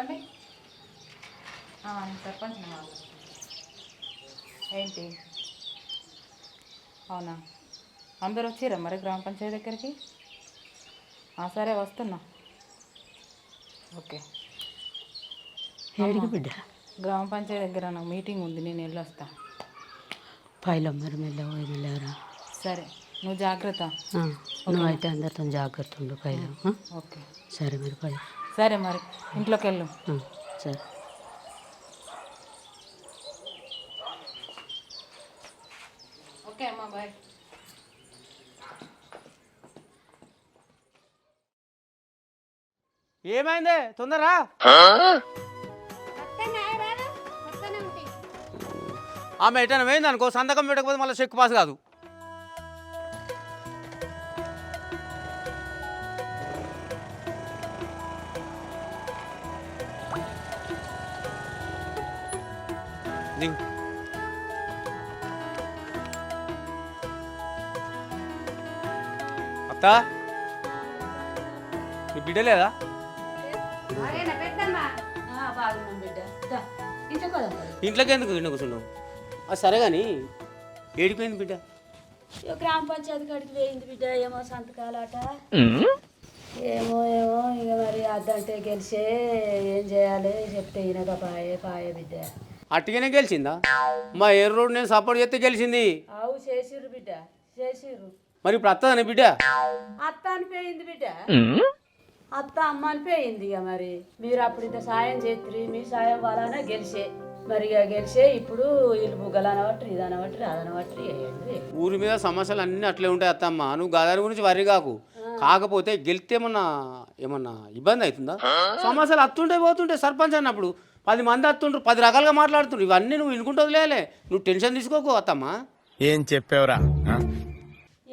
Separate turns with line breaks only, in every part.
చెప్పండి. సర్పంచ్ ఏంటి? అవునా, అందరూ వచ్చిరా మరి గ్రామ పంచాయతీ దగ్గరికి? సరే వస్తున్నా. ఓకే.
ఏడికి బిడ్డ?
గ్రామ పంచాయతీ దగ్గర నాకు మీటింగ్ ఉంది, నేను వెళ్ళొస్తా.
పైలం మరి మెల్లవరా.
సరే, నువ్వు జాగ్రత్త.
నువ్వు అయితే అందరితో జాగ్రత్త ఉండు పైలం.
ఓకే
సరే మరి పై.
సరే మరి ఇంట్లోకి వెళ్ళు.
సరే.
ఓకే అమ్మా, బాయ్.
ఏమైందే తొందరరా? ఆమె ఎటైనా పోయింది అనుకో, సంతకం పెట్టకపోతే మళ్ళీ చెక్ పాస్ కాదు. అత్త, మీ బిడ్డ లేదా?
బాగున్నాం బిడ్డ. ఇంట్లో కదా
ఇంట్లోకి ఎందుకు ఇంట్లో కూర్చున్నావు? సరే కానీ ఏడిపోయింది బిడ్డ?
గ్రామ పంచాయతీ కాడికి పోయింది బిడ్డ. ఏమో సంతకాలట. ఏమో ఇక మరి అద్దంటే గెలిచే ఏం చేయాలి చెప్తే ఈయనగా పాయే బిడ్డ.
అట్టుగానే గెలిచిందా? మా ఏరు రోడ్ నేను సపోర్ట్ చేస్తే గెలిచింది.
అవు చేసిర్రు బిడ్డ, చేసిర్రు.
మరి ఇప్పుడు అత్తదని బిడ్డ?
అత్త అనిపోయింది బిడ్డ. అత్త అమ్మ అనిపోయింది. ఇక మరి మీరు అప్పుడు ఇంత సాయం చేద్దరు, మీ సాయం వలన గెలిచే. మరి ఇక గెలిచే ఇప్పుడు వీళ్ళు బుగ్గలు అనబట్టి ఇది అనబట్టి అదనబట్టి వేయండి.
ఊరి మీద సమస్యలు అన్నీ అట్లే ఉంటాయి అత్తమ్మ, నువ్వు గదారి గురించి వరి కాకు. కాకపోతే గెలిస్తే ఏమన్నా ఇబ్బంది అవుతుందా? సమస్యలు అత్తుంటే పోతుంటే సర్పంచ్ అన్నప్పుడు 10 మంది అత్తుండ్రు, 10 రకాలుగా మాట్లాడుతుండ్రు. ఇవన్నీ నువ్వు వినుకుంటుంది లేలే, నువ్వు టెన్షన్ తీసుకోకు అత్తమ్మ.
ఏం చెప్పావురా?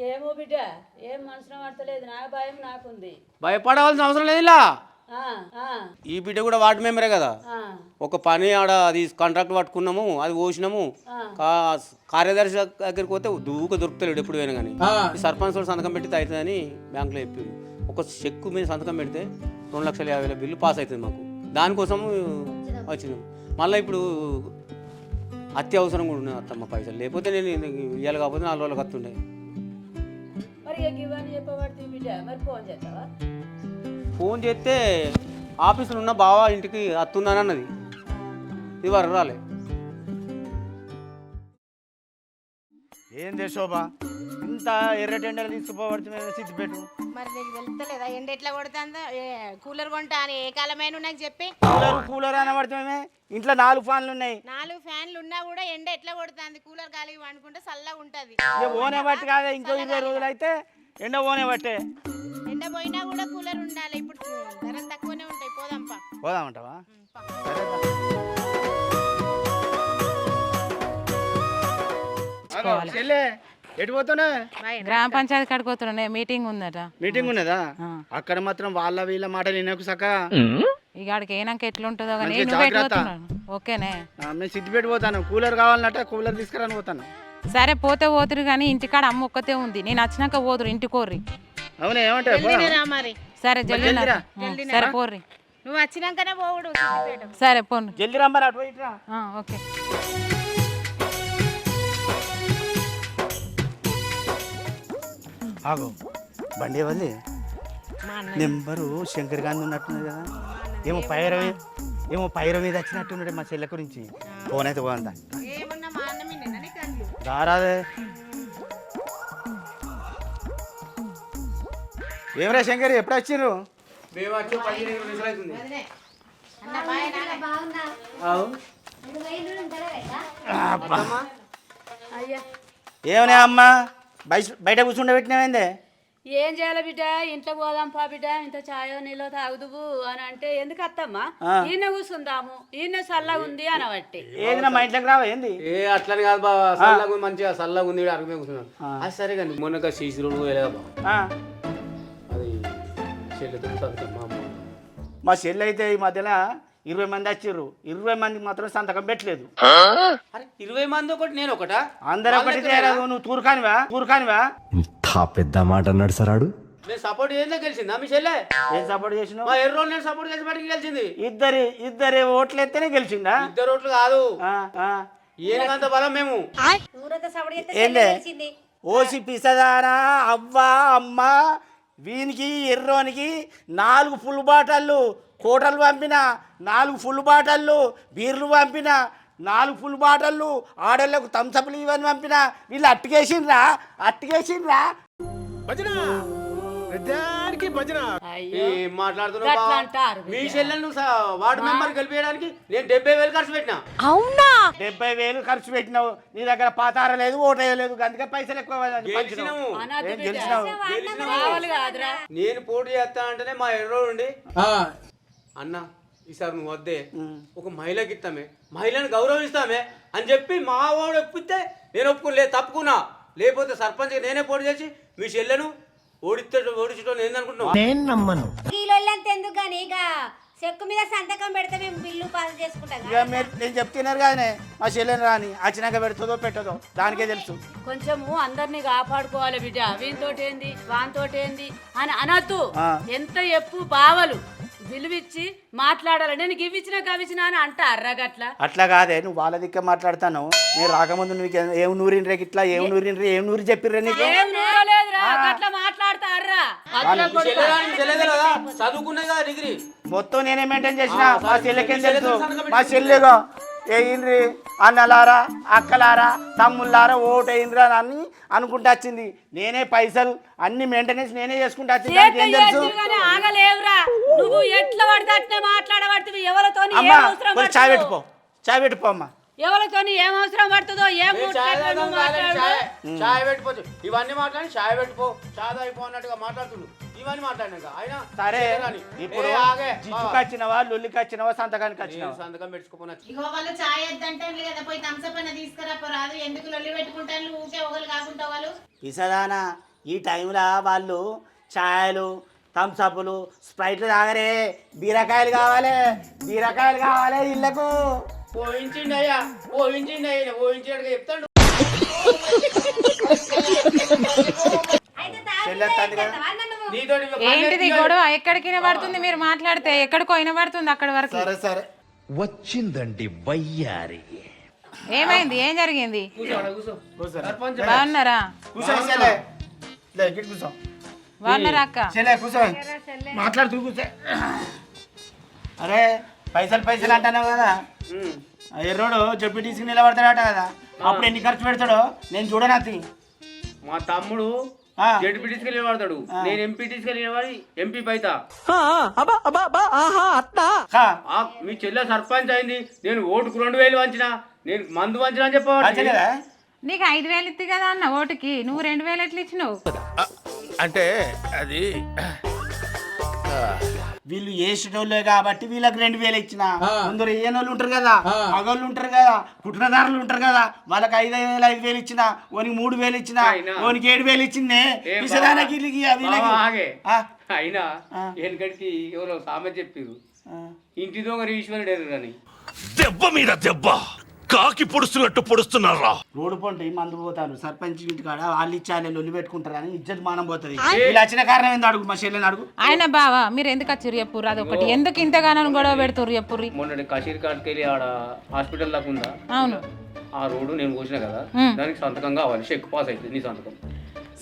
ఏమో బిడ్డ, ఏం మనసులో పడతలేదు. నా భయం నాకుంది.
భయపడవలసిన అవసరం లేదు. ఇలా ఈ బిడ్డ కూడా వార్డు మెంబరే కదా. ఒక పని ఆడ అది కాంట్రాక్ట్ పట్టుకున్నాము, అది పోసినాము. కార్యదర్శి దగ్గరికి పోతే దొరుకుతలేడు ఎప్పుడు పోయినా కానీ. ఈ సర్పంచ్ సంతకం పెట్టి అవుతుందని బ్యాంకులో చెప్పారు. ఒక చెక్కు మీద సంతకం పెడితే 2,50,000 బిల్లు పాస్ అవుతుంది మాకు. దానికోసం వచ్చినాము. మళ్ళీ ఇప్పుడు అత్యవసరం కూడా ఉన్నాయి అత్తమ్మ పైసలు, లేకపోతే నేను ఇవ్వాలి కాకపోతే 4 రోజులకు వస్తుండే. ఫోన్ చేస్తే ఆఫీసులో ఉన్న బావ ఇంటికి వస్తున్నాను అన్నది. ఇది వరకు రాలే.
ఏందే శోభా, ఇంత ఎర్రటెండలు తీసుకుపోవడుతుంది సిద్ధిపెట్టు.
మరి నీకు వెళ్తలేదా ఎండ ఎట్లా కొడుతుందో? కూలర్ కొంటా అని ఏ కాలమైన నాకు చెప్పి.
కూలర్ అనబడుతుంది. ఇంట్లో 4 ఫ్యాన్లు ఉన్నాయి.
4 ఫ్యాన్లు ఉన్నా కూడా ఎండ ఎట్లా కొడుతుంది? కూలర్ గాలి వండుకుంటే చల్లగా ఉంటది.
ఓనే బట్టి కాదే, ఇంకో 20 రోజులు అయితే ఎండ ఓనే బట్టే.
ఎండ పోయినా కూడా కూలర్ ఉండాలి. ఇప్పుడు ధరలు తక్కువనే ఉంటాయి. పోదాంపా.
పోదామంటావా? చెల్లే ఎటు పోతున్నా?
గ్రామ పంచాయతీ కాడికి పోతున్నా, మీటింగ్ ఉందట.
మీటింగ్ ఉన్నదా? అక్కడ మాత్రం వాళ్ళ వీళ్ళ మాటలు వినకు సక్క.
ఇక ఆడికి ఏనాక ఎట్లుంటుందో కానీ నువ్వు పెట్టిపోతున్నాను. ఓకేనే,
మేము సిద్ధిపెట్టి పోతాను. కూలర్ కావాలన్నట్ట, కూలర్ తీసుకురాని పోతాను.
సరే పోతే పోతురు కానీ ఇంటికాడ అమ్మ ఒక్కతే ఉంది. నేను వచ్చినాక పోదురు ఇంటి కోర్రి.
అవునా? ఏమంటావు?
మరి
సరే జల్దీ సరే పోర్రి.
నువ్వు వచ్చినాకనే పోవుడు.
సరే పోను,
జల్దీ రమ్మని అటు పోయిట్రా.
ఓకే.
ఆగో బండి వల్లి నెంబరు శంకర్ గాంధీ ఉన్నట్టున్నది కదా. ఏమో పైర మీద వచ్చినట్టున్నాడు మా చెల్లె గురించి. ఫోన్ అయితే పోందా దారాదే. ఏమరా శంకర్, ఎప్పుడు వచ్చిర్రు? ఏమన్నా అమ్మా బయట కూర్చుండే పెట్టినామైందే?
ఏం చేయాలి బిడ్డ, ఇంట్లో పోదాం పా బిడ్డ, ఇంత చాయో నీలో తాగుదువు అని అంటే ఎందుకు అత్తమ్మా ఈయన కూర్చుందాము, ఈయన చల్లగా ఉంది అనబట్టి.
ఏదైనా మా ఇంట్లోకి రావా ఏంది?
అట్లని కాదు బాబా, చల్లగా మంచిగా చల్లగా ఉంది అరగమే కూర్చున్నాను. అది సరే కానీ మొన్న శీశురుడు వెళ్ళగా బాబా, అది
మా చెల్లి అయితే ఈ మధ్యలో 20 మంది వచ్చిర్రు. 20 మందికి మాత్రం సంతకం పెట్టలేదు.
20 మంది ఒకటి, నేను ఒకటా?
అందరూ ఒకటి. నువ్వు తూర్కానివా?
ఇంత పెద్ద మాట అన్నాడు సరాడు.
నేను సపోర్ట్ చేసినా గెలిచిందా మీ చెల్లె?
ఏం సపోర్ట్ చేసినావు?
మా ఎర్రోళ్ళు నేను సపోర్ట్ చేసి బయటికి గెలిచింది.
ఇద్దరి ఓట్లు ఎత్తేనే గెలిచిందా?
2 ఓట్లు కాదు,
ఆ, ఆ.
ఏనుగంత బలం మేము.
ఏందే ఓసి పిసదానా అవ్వా అమ్మ వీనికి ఎర్రోనికి 4 ఫుల్ బాటళ్ళు కోటలు పంపిన, 4 ఫుల్ బాటళ్ళు బీర్లు పంపిన, 4 ఫుల్ బాటళ్ళు ఆడళ్ళకు థమ్సప్లు ఇవన్నీ పంపిన. వీళ్ళు అట్టుకేసిండ్రా.
ఏం మాట్లాడుతున్నావు
గట్లా
బావ?
అంటారు
మీ చెల్లెను వార్డు మెంబర్ గెలిపేయడానికి నేను 70,000 ఖర్చు పెట్టినా.
70,000 ఖర్చు పెట్టినావు. నీ దగ్గర పాతార లేదు, ఓటేయలేదు, అందుకే పైసలు ఎక్కువ
గెలిచినాము.
అనాథ బిడ్డ.
గెలిచినాము.
కావాలి కాదురా.
నేను పోటీ చేస్తా అంటేనే మా ఎర్రోడు ఉండి అన్న ఈసారి నువ్వు వద్దే, ఒక మహిళకి ఇస్తామే, మహిళను గౌరవిస్తామే అని చెప్పి మా వాడు ఒప్పితే నేను ఒప్పుకోలేదు, తప్పుకున్నా. లేకపోతే సర్పంచ్ నేనే పోటీ చేసి మీ చెల్లెను ఓడించడం ఏందనుకుంటున్నావు?
నేను నమ్మను.
ఎందుకు కానీ ఇక చెక్కు మీద సంతకం పెడితే మేము బిల్లు పాస్ చేసుకుంటాం
ఇక నేను చెప్తున్నారు కానీ మా చెల్లెని రాని వచ్చినాక పెడుతుందో పెట్టదో దానికే తెలుసు.
కొంచెము అందరినీ కాపాడుకోవాలి బిడ్డ. వీనితోటి ఏంది వానితోటి ఏంది అని అనద్దు. ఎంత ఎప్పు బావలు విలువిచ్చి మాట్లాడాలి. నేను గివ్విచ్చిన అని అంటారా గట్లా?
అట్లా కాదే, నువ్వు వాళ్ళ దిక్క మాట్లాడతాను. నేను రాకముందు నువ్వు ఏం నూరిండ్రే గిట్లా ఏం నూరి చెప్పిర్రే నీకు?
ఏం నూరలేదురా, గట్లా మాట్లాడతారా?
చదువుకున్నది కదా డిగ్రీ
మొత్తం నేనే మెయింటైన్ చేసిన. మా చెల్లెకేం తెలుసు? మా చెల్లెగా వేయిండ్రి అన్నలారా అక్కలారా తమ్ముళ్ళారా ఓటు వేయిండ్రా అని అనుకుంటా వచ్చింది. నేనే పైసలు అన్ని మెయింటెనెన్స్ నేనే చేసుకుంటా వచ్చింది. ఏం తెలుసు?
ఆగలేవురా, నువ్వు ఎట్లా పడితే అట్లే మాట్లాడబడుతుంది. ఎవరితో
చాయ్ పెట్టుకో అమ్మా.
ఎవరితోని ఏం అవసరం పడుతుందో ఏం
చాయ్ పెట్టిపోవచ్చు. ఇవన్నీ మాట్లాడి చాయ్ పెట్టిపో, చాయ్ అయిపో అన్నట్టుగా మాట్లాడుతుండు. ఇవన్నీ మాట్లాడినాక ఆయన
సరే ఇప్పుడు జిట్టుకు వచ్చినవా, లొల్లికి వచ్చినవా, సంతకానికి వచ్చినవా?
సంతకం పెట్టుకోపోయినా
ఇగో వాళ్ళు చాయ్ వద్దంటే కదా, పోయి థమ్సప్ అన్న తీసుకురాపోరాదు. ఎందుకు లొల్లి పెట్టుకుంటాను ఊకే ఒకరు కాకుండా వాళ్ళు?
పిసదానా ఈ టైంలో వాళ్ళు ఛాయలు థమ్సప్లు స్ప్రైట్లు తాగరే. బీరకాయలు కావాలి ఇళ్ళకు.
పోయించిండి అయ్యా, పోయించినట్టుగా చెప్తాడు.
ఏంటిది గొడవ? ఎక్కడికి వినబడుతుంది? మీరు మాట్లాడితే ఎక్కడికో వినబడుతుంది అక్కడి వరకు.
సరే
వచ్చిందండి వయ్యారి.
ఏమైంది? ఏం జరిగింది? బాగున్నారా? బాగున్నారా అక్క?
మాట్లాడుతూ కూర్చో. అరే పైసలు అంటాను కదా. ఎర్రోడు చెప్పి తీసుకుని నిలబడతాడట కదా, అప్పుడు ఎన్ని ఖర్చు పెడతాడో నేను చూడనది.
మా తమ్ముడు జడ్పీ తీసుకెళ్ళి నిలబడతాడు, నేను ఎంపీ తీసుకెళ్ళి నిలబడి ఎంపీ పైతా. మీ చెల్లె సర్పంచ్ అయింది, నేను ఓటుకు 2,000 వంచిన, నేను మందు వంచిన అని చెప్పవాలి.
నీకు 5,000 ఇత్తి కదా అన్న ఓటుకి, నువ్వు 2,000 ఎట్లా ఇచ్చినావు?
అంటే అది
వీళ్ళు వేసేటోళ్ళే కాబట్టి వీళ్ళకి 2,000 ఇచ్చిన. కొందరు వేయనోళ్ళు ఉంటారు కదా, మగోళ్ళు ఉంటారు కదా, పుట్టినదారులు ఉంటారు కదా, వాళ్ళకి 5,000 ఇచ్చిన, ఓనికి 3,000 ఇచ్చిన, ఓనికి 7,000 ఇచ్చిందే.
అయినా వెనకడికి ఎవరో సామెత చెప్పారు, ఇంటి దొంగ ఈశ్వరుడు అని.
దెబ్బ మీద దెబ్బ కాకి పొడుస్తున్నట్టు పొడుస్తున్నారా?
రోడ్డు పొంటి మందు పోతారు సర్పంచ్ ఇంటి కాడ, వాళ్ళు ఇచ్చాలి లొల్లి పెట్టుకుంటారని ఇజ్జత్ మానం పోతుంది. వీళ్ళు వచ్చిన కారణం ఏంది అడుగు, మా చెల్లెని అడుగు.
ఆయన బావా మీరు ఎందుకు వచ్చారు చెప్పుర్రు? అదొకటి, ఎందుకు ఇంతగానో గొడవ పెడుతుర్రు చెప్పుర్రి?
మొన్న కషీర్ కాడికి వెళ్ళి ఆడ హాస్పిటల్ దాకా ఉందా,
అవును
ఆ రోడ్డు నేను పోసిన కదా, దానికి సంతకం కావాలి, చెక్ పాస్ అయితే నీ సంతకం.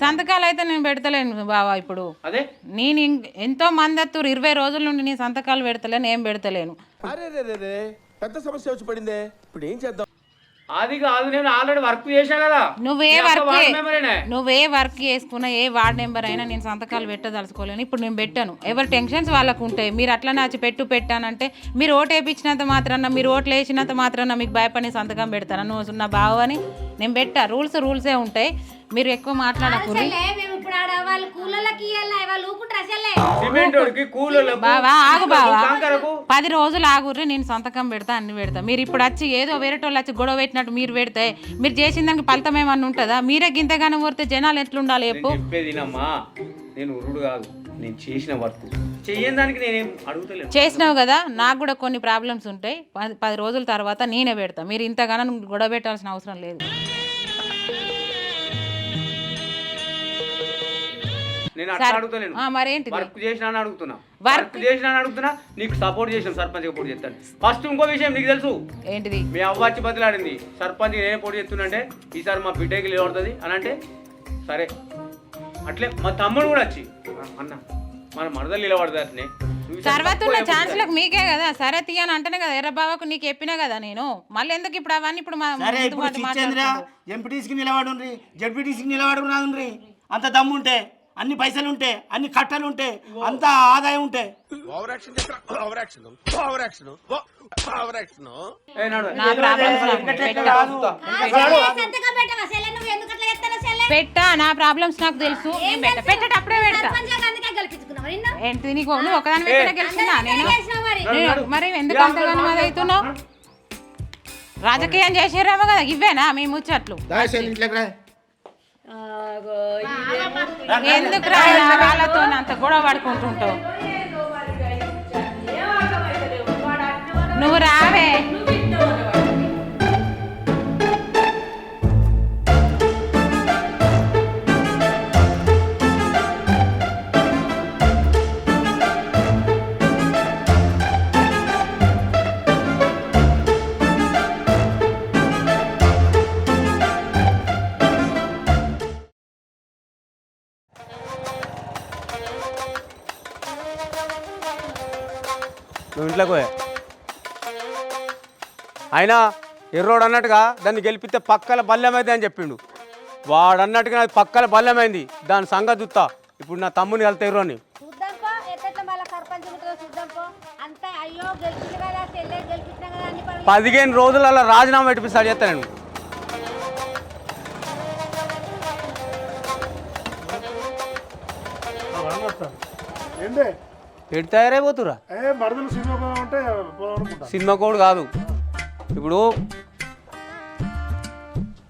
సంతకాలు అయితే నేను పెడతలేను బావా. ఇప్పుడు
అదే
నేను ఎంతో మంది అత్తురు 20 రోజుల నుండి నీ సంతకాలు పెడతలేను, ఏం పెడతలేను.
పెద్ద సమస్య వచ్చి పడిందే, ఇప్పుడు ఏం చేద్దాం?
అది కాదు, నేను ఆల్రెడీ వర్క్ చేశా కదా.
నువ్వే వర్క్ చేసుకున్నా, ఏ వార్డ్ నెంబర్ అయినా నేను సంతకాలు పెట్టదలుచుకోలేను. ఇప్పుడు నేను పెట్టాను, ఎవరి టెన్షన్స్ వాళ్ళకు ఉంటాయి. మీరు అట్లా నాచి పెట్టానంటే మీరు ఓటు వేయించినంత మాత్రాన, మీరు ఓట్లు వేసినంత మాత్రాన మీకు భయపడి సంతకం పెడతాను. నువ్వు నా బావ అని నేను పెట్టా. రూల్సే ఉంటాయి, మీరు ఎక్కువ మాట్లాడకూడదు. బావా ఆగు బావా, 10 రోజులు ఆగుర్రి, నేను సంతకం పెడతా, అన్ని పెడతా. మీరు ఇప్పుడు వచ్చి ఏదో వేరేటోళ్ళు వచ్చి గొడవ పెట్టినట్టు మీరు పెడితే మీరు చేసిన దానికి ఫలితం ఏమన్నా ఉంటుందా? మీరే గింతగానే ఊరితే జనాలు ఎట్లుండాలి చెప్పు.
చెప్పేదినమ్మా, నేను ఉరుడు కాదు, నేను చేసిన వర్క్ చెయ్యని దానికి నేనేం అడుగుతలేను.
చేసినావు కదా, నాకు కూడా కొన్ని ప్రాబ్లమ్స్ ఉంటాయి. 10 రోజుల తర్వాత నేనే పెడతా. మీరు ఇంతగానో గొడవ పెట్టాల్సిన అవసరం లేదు.
నేను అట్లా అడుగుతలేను.
మరేంటి
వర్క్ చేసినా అని అడుగుతున్నా. వర్క్ చేసినా అని అడుగుతున్నా. నీకు సపోర్ట్ చేసాం, సర్పంచ్ పోటీ చేస్తాను. ఫస్ట్ ఇంకో విషయం నీకు తెలుసు
ఏంటిది?
మీ అవ్వ వచ్చి బదిలాడింది సర్పంచ్ ఏ పోటీ చేస్తున్నంటే ఈసారి మా బిడ్డకి లేవడుతుంది అని అంటే సరే అట్లే మా తమ్ముడు కూడా వచ్చి అన్న మన మరదలు నిలబడుతుంది అట్నే
తర్వాత ఉన్న ఛాన్స్లకు మీకే కదా సరే తీయని అంటేనే కదా ఎర్రబావకు నీకు చెప్పినా కదా నేను మళ్ళీ ఎందుకు ఇప్పుడు అవన్నీ ఇప్పుడు
సరే ఇప్పుడు చిచ్చేంద్ర ఎంపీటీసీకి నిలబడుండ్రి, జడ్పీటీసీకి నిలబడుకున్నాదుండ్రి. అంత దమ్ము ఉంటే, అన్ని పైసలు ఉంటే, అన్ని కట్టలు ఉంటే, అంత ఆదాయం ఉంటే
పెట్టా నా ప్రాబ్లమ్స్ నాకు తెలుసు. పెట్టేటప్పుడే పెడతా. ఏంటి నీకు నువ్వు ఒకదాని పెట్టినా గెలిచినా నేను మరి ఎందుకు అంతగానో అది అవుతున్నావు? రాజకీయం చేసేరేమో కదా ఇవేనా మీ ముచ్చట్లు? ఎందుకు రా వాళ్ళతో అంత గొడవ పడుకుంటుంటావు? నువ్వు రావే.
నువ్వు ఇంట్లోకి పోయా అయినా ఎర్రోడు అన్నట్టుగా దాన్ని గెలిపిస్తే పక్కల బల్యమైంది అని చెప్పిండు. వాడు అన్నట్టుగా అది పక్కల బల్యమైంది. దాని సంగతి చూస్తా. ఇప్పుడు నా తమ్ముని వెళ్తా ఎర్రోని 15 రోజులలో రాజీనామా పెట్టిస్తాడు చేస్తా నేను. ఎటు తయారైపోతురా? సినిమా కోడ్ కాదు. ఇప్పుడు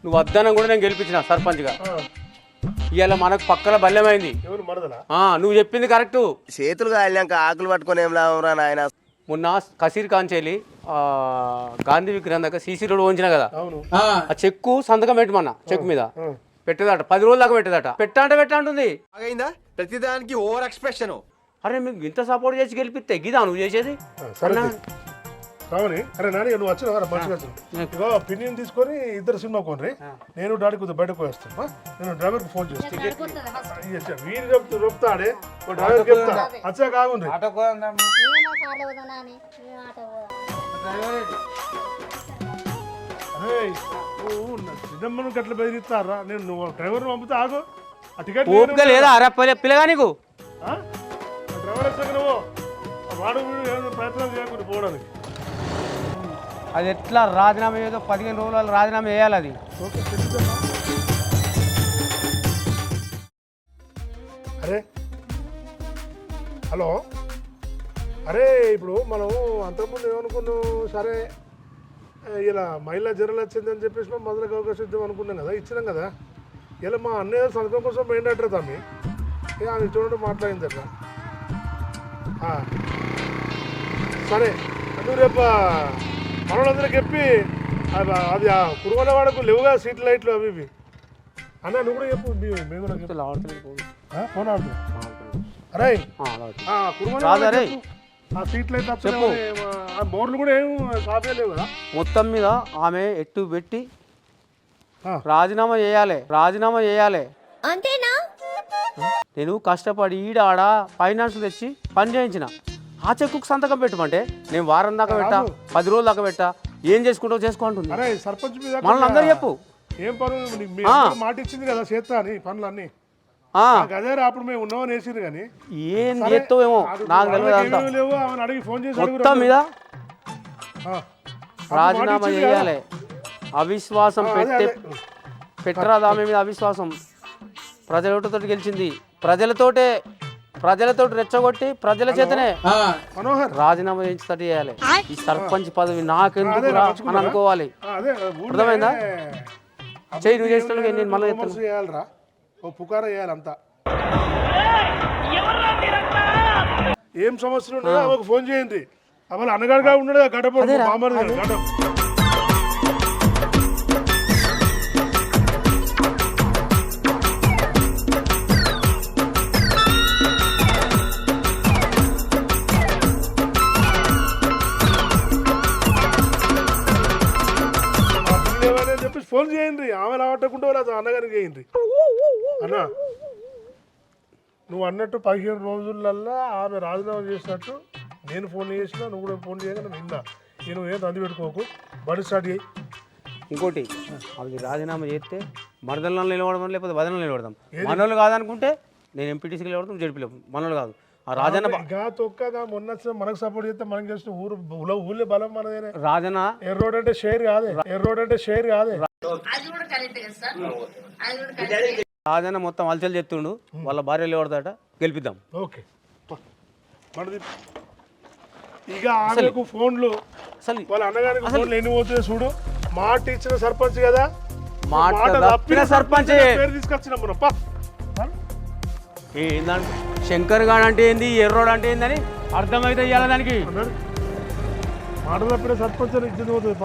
నువ్వు వద్దనం కూడా నేను గెలిపించిన సర్పంచ్గా. ఇవాళ మనకు పక్కల బల్యమైంది. నువ్వు చెప్పింది కరెక్టు.
చేతులు కాలినాక ఆకులు పట్టుకొని ఏం లాభంరా నాయన.
మొన్న కసీర్ కాంచేలి గాంధీ విగ్రహం దగ్గర సీసీ రోడ్ వంచిన కదా, ఆ చెక్కు సంతకం పెట్టమన్నా. చెక్ మీద పెట్టేదట 10 రోజుల దాకా పెట్టేదట. పెట్టా అంటుంది.
ప్రతిదానికి ఓవర్ ఎక్స్ప్రెషన్.
అరే మీకు ఇంత సపోర్ట్ చేసి గెలిపిస్తే గిదా నువ్వు చేసేది?
రావని అరే నాని నువ్వు వచ్చిన మంచిగా ఇగో ఒపీనియన్ తీసుకొని ఇద్దరు సినిమా కొనరి. నేను డాడీ కొద్దిగా బయటకు వస్తాను. నేను డ్రైవర్కి ఫోన్ చేస్తాను. వీరు చెప్తాడే డ్రైవర్ చెప్తా అచ్చా కాగుండ్రి. అరే నువ్వు చిన్నమ్మను గట్ల బెదిరిస్తారా? నేను నువ్వు డ్రైవర్ని పంపితే ఆగు. ఆ టికెట్
లేదా పిల్లగా నీకు
డ్రైవర్ వచ్చాక నువ్వు వాడు వీడు ప్రయత్నాలు చేయకుండా పోవడానికి.
అది ఎట్లా రాజీనామా ఏదో 15 రోజులు రాజీనామా వేయాలి. అది
అరే హలో అరే ఇప్పుడు మనం అంతకుముందు ఏమనుకున్నాం, సరే ఇలా మహిళా జరలు వచ్చిందని చెప్పేసి మనం మొదలకు అవకాశం ఇద్దాం అనుకున్నాం కదా, ఇచ్చినాం కదా. ఇలా మా అన్నయ్య సంతకం కోసం మెయిన్ అడ్రస్ తమ్మి ఆమె చూడండి మాట్లాడింది అట్లా. సరే నువ్వు రేపు మనోళ్ళందరూ చెప్పి అది ఆ కురువల వాడకు లేవుగా సీట్ లైట్లు అవి ఇవి అన్న నువ్వు కూడా చెప్పు. మేము కూడా ఫోన్ ఆడుతుంది. అరే కురువల ఆ సీట్ లైట్ ఆ బోర్డులు కూడా ఏం షాపే లేవు కదా.
మొత్తం మీద ఆమె ఎట్టు పెట్టి రాజీనామా చేయాలి.
అంతేనా?
నేను కష్టపడి ఈడ ఆడ ఫైనాన్స్ తెచ్చి పని చేయించిన. ఆ చెక్కుకు సంతకం పెట్టమంటే నేను వారం దాకా పెట్టా, 10 రోజుల దాకా పెట్టా. ఏం చేసుకుంటావు చేసుకో అంటుంది.
సర్పంచ్
మనల్ని అందరూ చెప్పు.
ఏం పనులు మాట ఇచ్చింది కదా చేస్తా అని పనులన్నీ. అదే అప్పుడు మేము ఉన్నామని వేసిరు కానీ
ఏం చేస్తావేమో నాకు తెలియదు.
లేవు ఆమెను అడిగి ఫోన్ చేసి
మొత్తం మీద రాజీనామా చేయాలి. అవిశ్వాసం పెట్టరాదు ఆమె మీద అవిశ్వాసం. ప్రజలతో గెలిచింది. ప్రజలతోటి రెచ్చగొట్టి ప్రజల చేతనే రాజీనామా చేయించి చేయాలి. ఈ సర్పంచ్ పదవి నాకెందుకు అని అనుకోవాలి. అర్థమైందా? చెయ్యి నువ్వు చేసిన నేను మళ్ళీ
చేయాలరా ఓ పుకారా చేయాలంతా. ఏం సమస్యలు ఉన్నాయో ఆమెకు ఫోన్ చేయండి. అసలు అనగాడుగా ఉన్నాడు గడప మామూలు గడప. ఫోన్ చేయండి, ఆమె రావట్టకుండా వాళ్ళు అన్నగారికి చేయండి. అన్న నువ్వు అన్నట్టు 15 రోజులల్లా ఆమె రాజీనామా చేసినట్టు నేను ఫోన్ చేసినా, నువ్వు కూడా ఫోన్ చేయగానే నిన్న నేను ఏం తంది పెట్టుకోకు, బండి స్టార్ట్ చేయి.
ఇంకోటి అది రాజీనామా చేస్తే మరదల్లో నిలబడదాం, లేకపోతే వదనలు నిలబడదాం. మనోళ్ళు కాదనుకుంటే నేను ఎంపీటీసీకి నిలబడతాం, జడ్పీలో. మనోళ్ళు కాదు ఆ రాజన్న
తొక్కగా మొన్న మనకు సపోర్ట్ చేస్తే మనం చేసిన ఊళ్ళో బలం మనదేనే.
రాజన్న
ఎర్రోడ్ అంటే షేర్ కాదే,
రాజన్న మొత్తం అలచలు చెప్తుండు, వాళ్ళ భార్య నిలబడతాట, గెలిపిద్దాం.
ఓకే మనది ఇక ఆమెకు ఫోన్లు
అసలు
వాళ్ళ అన్నగారికి ఫోన్లు ఎన్ని పోతున్నాయి చూడు. మాట ఇచ్చిన సర్పంచ్ కదా,
మాట తప్పిన సర్పంచ్
పేరు తీసుకొచ్చినాం మనం.
ఏందంటే శంకర్ గాడు అంటే ఏంది, ఎర్రోడ్ అంటే ఏందని అర్థమైతే ఇవ్వాలి దానికి.
మాట తప్పిన సర్పంచ్ అని ఇచ్చింది పోతుంది.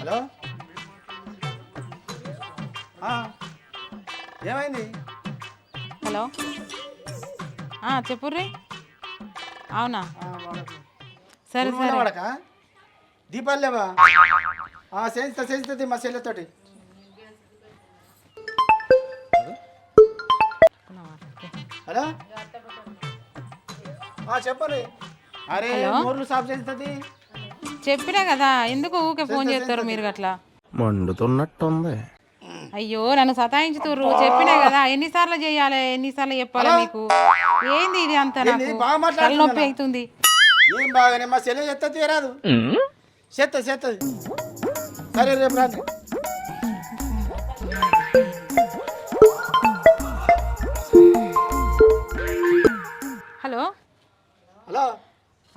హలో ఏమైంది?
హలో చెప్పుర్రి. అవునా, సరే సరే.
వాడక దీపాలు లేవా? చేస్తుంది మా చెల్లెతోటి. హలో చెప్పండి. అరే ఊర్లు సాఫ్ చేస్తుంది.
చెప్పినా కదా, ఎందుకు ఊకే ఫోన్ చేస్తారు మీరు అట్లా?
మండుతున్నట్టుంది.
అయ్యో నన్ను సతాయించుతుర్రు. చెప్పినా కదా, ఎన్నిసార్లు చేయాలి, ఎన్నిసార్లు చెప్పాలి మీకు? ఏంది ఇది అంత? నాకు తలనొప్పి అవుతుంది.
ఏం బాగానే మా చెల్లె చెత్త తీరాదు. చేస్తుంది. సరే రేపు రాండి.
హలో
హలో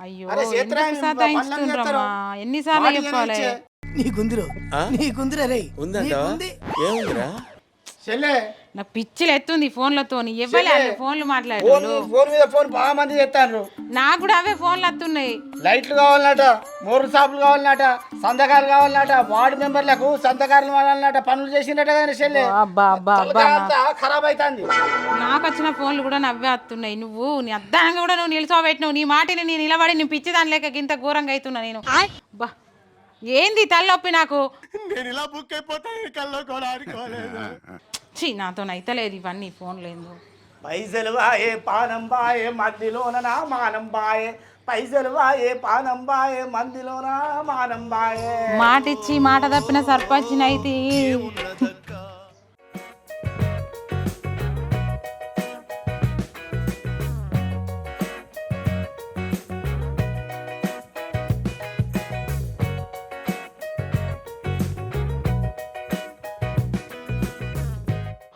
అయ్యో
అరే చేతురా,
ఎందుకు సతాయించుతుండ్రమ్మా? ఎన్నిసార్లు చెప్పాలి?
చెల్లె
నాకు పిచ్చిలు ఎత్తుంది ఫోన్లతో. ఇవ్వలే ఫోన్లు మాట్లాడారు.
ఫోన్ మీద ఫోన్ బాగా మంది చేస్తాను.
నాకు కూడా అవే ఫోన్లు వస్తున్నాయి.
లైట్లు కావాలన్నట, మోరు షాపులు కావాలన్నట, సంతకాలు కావాలన్నట, వార్డు మెంబర్లకు సంతకాలు కావాలన్నట, పనులు చేసినట్ట కానీ చెల్లె ఖరాబ్ అవుతుంది.
నాకు వచ్చిన ఫోన్లు కూడా నవ్వే వస్తున్నాయి. నువ్వు నీ అద్దానంగా కూడా నువ్వు నిలిచోబెట్టినావు. నీ మాటని నేను నిలబడి నేను పిచ్చి దాని లేక ఇంత ఘోరంగా అవుతున్నా నేను. బా ఏంది తలనొప్పి నాకు.
నేను ఇలా బుక్ అయిపోతాను, కల్లో కూడా ఆడుకోలేదు.
ఛీ, నాతో అయితలేదు ఇవన్నీ ఫోన్లు. ఏందో
పైసలు వాయే పానం బాయే మందిలోన నా మానం బాయే, పైసలు వాయే పానం బాయే మందిలోన మానం బాయే.
మాట ఇచ్చి మాట తప్పిన సర్పంచ్ అయితే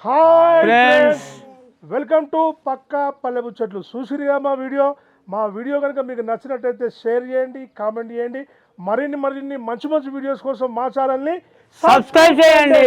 హాయ్ ఫ్రెండ్స్, వెల్కమ్ టు పక్కా పల్లె ముచ్చట్లు. చూసిరిగా మా వీడియో కనుక మీకు నచ్చినట్టయితే షేర్ చేయండి, కామెంట్ చేయండి. మరిన్ని మంచి వీడియోస్ కోసం మా ఛానల్ని
సబ్స్క్రైబ్ చేయండి.